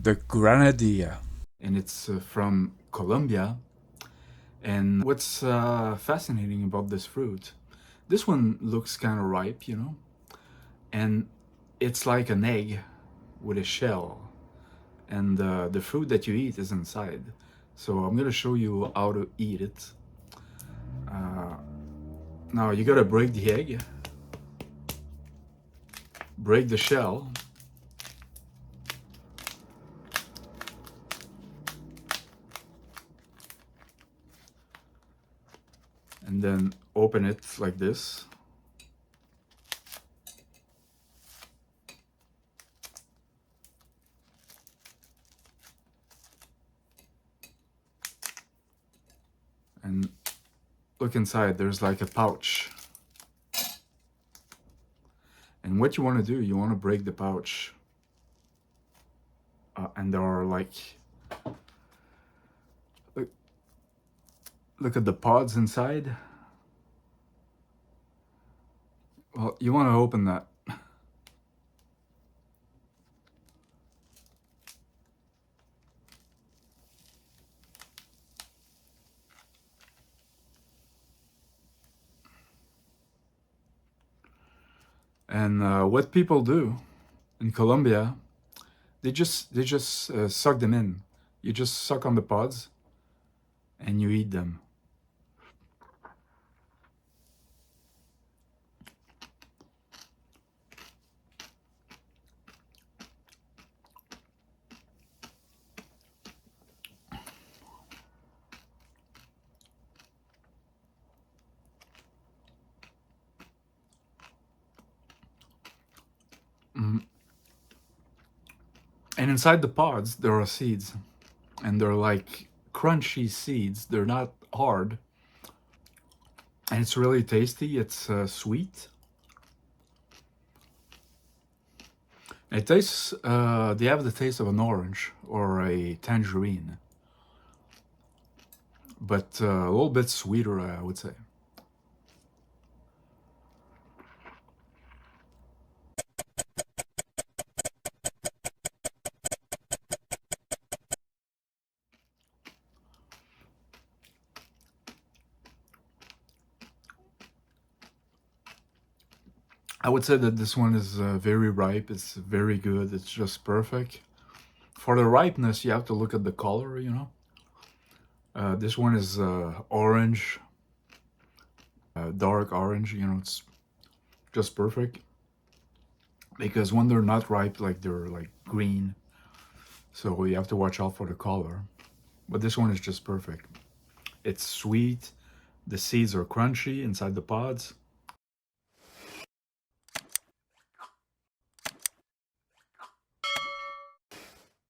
the Granadilla, and it's from Colombia. And what's fascinating about this fruit, this one looks kind of ripe, you know, and it's like an egg with a shell, and the fruit that you eat is inside. So I'm gonna show you how to eat it. Now you gotta break the egg, break the shell, and then open it like this. And look inside, there's like a pouch. And what you want to do, you want to break the pouch. And there are like, look at the pods inside. Well, you want to open that. And what people do in Colombia, they just suck them in. You just suck on the pods and you eat them. And inside the pods, there are seeds. And they're like crunchy seeds. They're not hard. And it's really tasty. It's sweet. It tastes, they have the taste of an orange or a tangerine. But a little bit sweeter, I would say. I would say that this one is very ripe. It's very good. It's just perfect. For the ripeness, you have to look at the color, you know. This one is orange, dark orange, you know, it's just perfect. Because when they're not ripe, like they're like green. So you have to watch out for the color. But this one is just perfect. It's sweet. The seeds are crunchy inside the pods.